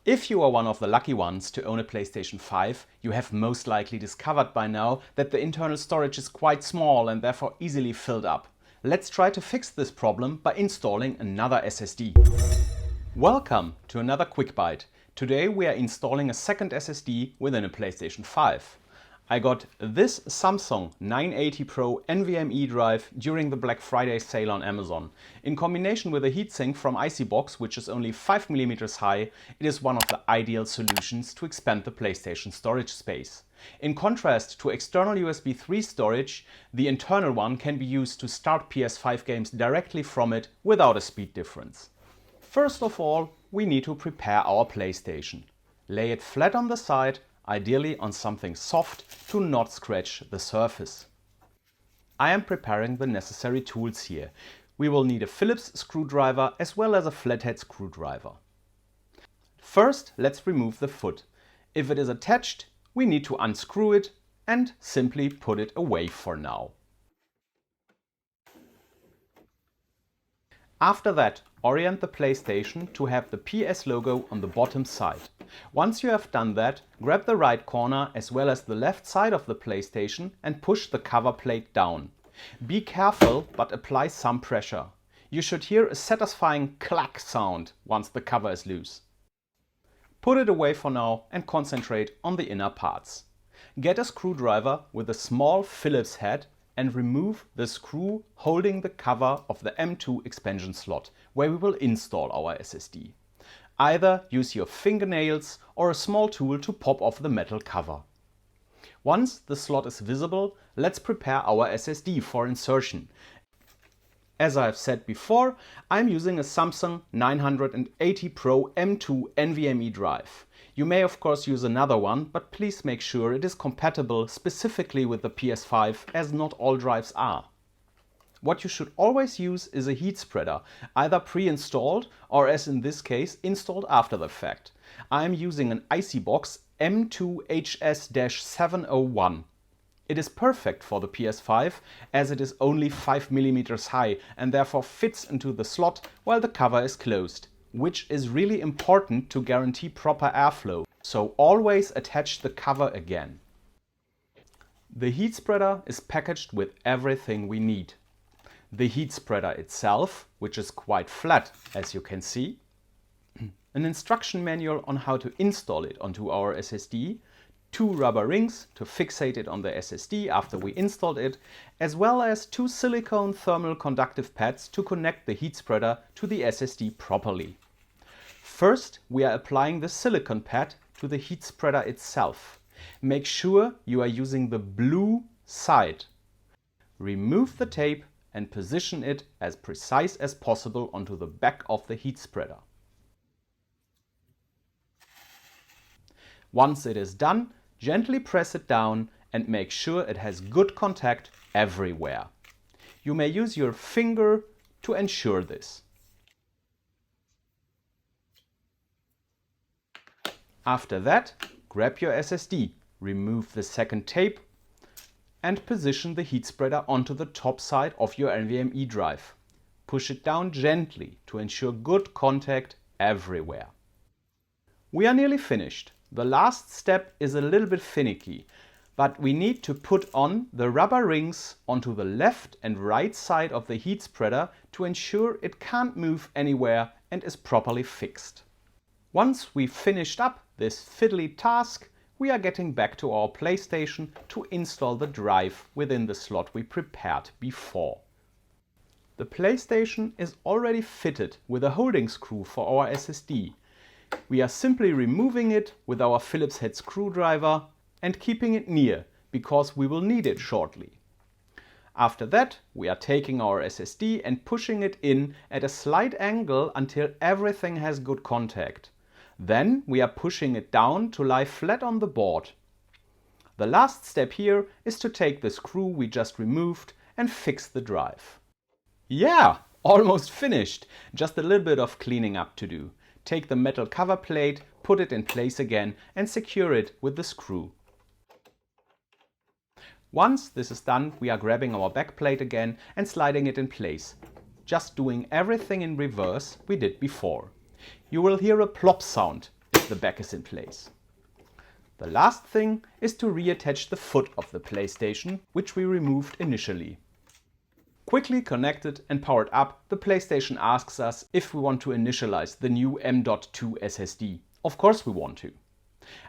If you are one of the lucky ones to own a PlayStation 5, you have most likely discovered by now that the internal storage is quite small and therefore easily filled up. Let's try to fix this problem by installing another SSD. Welcome to another quick byte. Today we are installing a second SSD within a PlayStation 5. I got this Samsung 980 Pro NVMe drive during the Black Friday sale on Amazon. In combination with a heatsink from IcyBox, which is only 5mm high, it is one of the ideal solutions to expand the PlayStation storage space. In contrast to external USB 3 storage, the internal one can be used to start PS5 games directly from it without a speed difference. First of all, we need to prepare our PlayStation. Lay it flat on the side, ideally on something soft to not scratch the surface. I am preparing the necessary tools here. We will need a Phillips screwdriver as well as a flathead screwdriver. First, let's remove the foot. If it is attached, we need to unscrew it and simply put it away for now. After that, orient the PlayStation to have the PS logo on the bottom side. Once you have done that, grab the right corner as well as the left side of the PlayStation and push the cover plate down. Be careful, but apply some pressure. You should hear a satisfying clack sound once the cover is loose. Put it away for now and concentrate on the inner parts. Get a screwdriver with a small Phillips head and remove the screw holding the cover of the M2 expansion slot, where we will install our SSD. Either use your fingernails or a small tool to pop off the metal cover. Once the slot is visible, let's prepare our SSD for insertion. As I have said before, I'm using a Samsung 980 Pro M2 NVMe drive. You may of course use another one, but please make sure it is compatible specifically with the PS5, as not all drives are. What you should always use is a heat spreader, either pre-installed or, as in this case, installed after the fact. I am using an IcyBox M2HS-701. It is perfect for the PS5 as it is only 5mm high and therefore fits into the slot while the cover is closed, which is really important to guarantee proper airflow, so always attach the cover again. The heat spreader is packaged with everything we need. The heat spreader itself, which is quite flat as you can see, an instruction manual on how to install it onto our SSD, 2 rubber rings to fixate it on the SSD after we installed it, as well as 2 silicone thermal conductive pads to connect the heat spreader to the SSD properly. First, we are applying the silicone pad to the heat spreader itself. Make sure you are using the blue side. Remove the tape and position it as precise as possible onto the back of the heat spreader. Once it is done, gently press it down and make sure it has good contact everywhere. You may use your finger to ensure this. After that, grab your SSD, remove the second tape and position the heat spreader onto the top side of your NVMe drive. Push it down gently to ensure good contact everywhere. We are nearly finished. The last step is a little bit finicky, but we need to put on the rubber rings onto the left and right side of the heat spreader to ensure it can't move anywhere and is properly fixed. Once we've finished up this fiddly task, we are getting back to our PlayStation to install the drive within the slot we prepared before. The PlayStation is already fitted with a holding screw for our SSD. We are simply removing it with our Phillips head screwdriver and keeping it near, because we will need it shortly. After that, we are taking our SSD and pushing it in at a slight angle until everything has good contact. Then we are pushing it down to lie flat on the board. The last step here is to take the screw we just removed and fix the drive. Yeah, almost finished. Just a little bit of cleaning up to do. Take the metal cover plate, put it in place again and secure it with the screw. Once this is done, we are grabbing our back plate again and sliding it in place, just doing everything in reverse we did before. You will hear a plop sound. It if the back is in place. The last thing is to reattach the foot of the PlayStation, which we removed initially. Quickly connected and powered up, the PlayStation asks us if we want to initialize the new M.2 SSD. Of course we want to.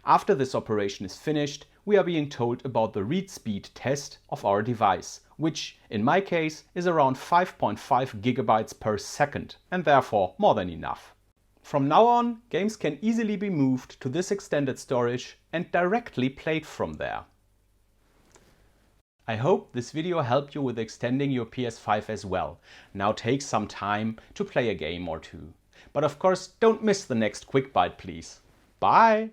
After this operation is finished, we are being told about the read speed test of our device, which in my case is around 5.5 GB per second and therefore more than enough. From now on, games can easily be moved to this extended storage and directly played from there. I hope this video helped you with extending your PS5 as well. Now take some time to play a game or two. But of course, don't miss the next quick byte, please. Bye!